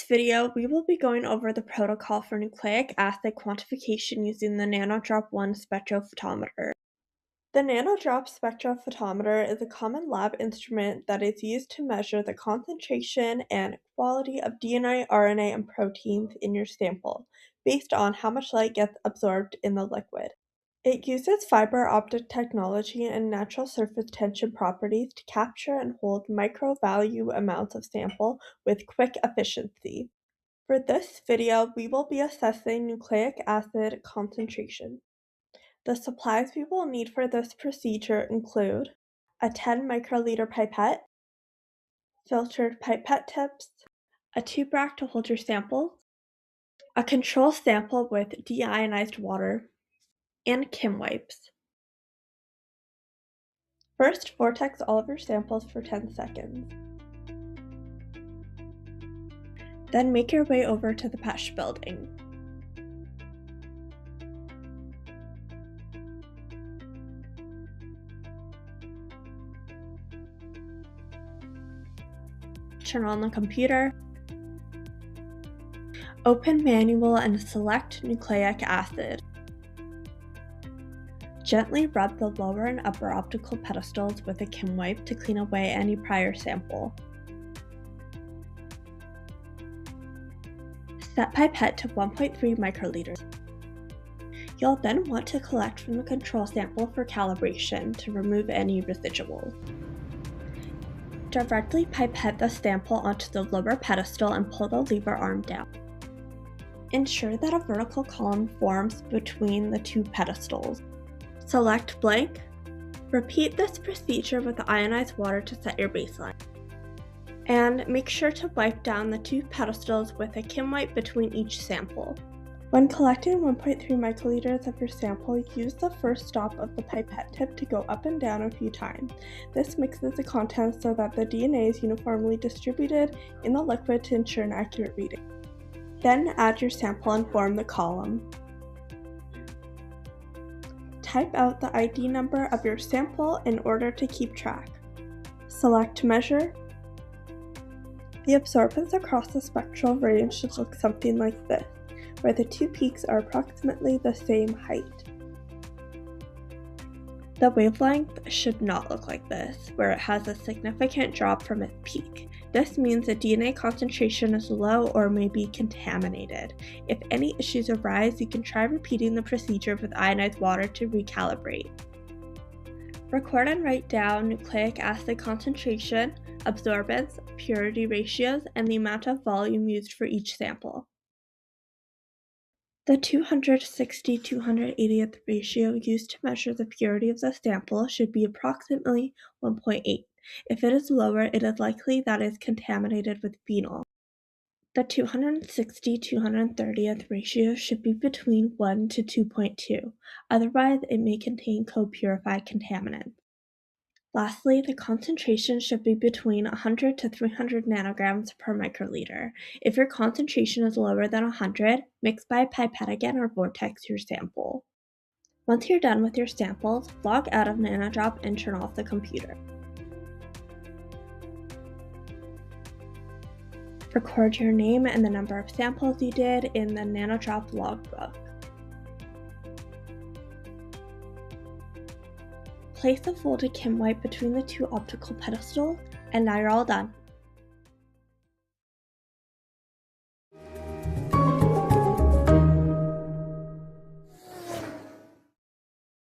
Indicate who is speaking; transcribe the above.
Speaker 1: this video, we will be going over the protocol for nucleic acid quantification using the Nanodrop 1 spectrophotometer. The Nanodrop spectrophotometer is a common lab instrument that is used to measure the concentration and quality of DNA, RNA, and proteins in your sample, based on how much light gets absorbed in the liquid. It uses fiber optic technology and natural surface tension properties to capture and hold micro-value amounts of sample with quick efficiency. For this video, we will be assessing nucleic acid concentration. The supplies we will need for this procedure include a 10 microliter pipette, filtered pipette tips, a tube rack to hold your sample, a control sample with deionized water, and Kim wipes. First, vortex all of your samples for 10 seconds. Then make your way over to the Pesh building. Turn on the computer. Open Manual and select Nucleic Acid. Gently rub the lower and upper optical pedestals with a Kim wipe to clean away any prior sample. Set pipette to 1.3 microliters. You'll then want to collect from the control sample for calibration to remove any residuals. Directly pipette the sample onto the lower pedestal and pull the lever arm down. Ensure that a vertical column forms between the two pedestals. Select blank. Repeat this procedure with ionized water to set your baseline. And make sure to wipe down the two pedestals with a Kim wipe between each sample. When collecting 1.3 microliters of your sample, use the first stop of the pipette tip to go up and down a few times. This mixes the contents so that the DNA is uniformly distributed in the liquid to ensure an accurate reading. Then add your sample and form the column. Type out the ID number of your sample in order to keep track. Select Measure. The absorbance across the spectral range should look something like this, where the two peaks are approximately the same height. The wavelength should not look like this, where it has a significant drop from its peak. This means the DNA concentration is low or may be contaminated. If any issues arise, you can try repeating the procedure with ionized water to recalibrate. Record and write down nucleic acid concentration, absorbance, purity ratios, and the amount of volume used for each sample. The 260-280th ratio used to measure the purity of the sample should be approximately 1.8. If it is lower, it is likely that it is contaminated with phenol. The 260-230th ratio should be between 1 to 2.2, otherwise it may contain co-purified contaminants. Lastly, the concentration should be between 100 to 300 nanograms per microliter. If your concentration is lower than 100, mix by pipette again or vortex your sample. Once you're done with your samples, log out of Nanodrop and turn off the computer. Record your name and the number of samples you did in the Nanodrop logbook. Place a folded Kim wipe between the two optical pedestals, and now you're all done.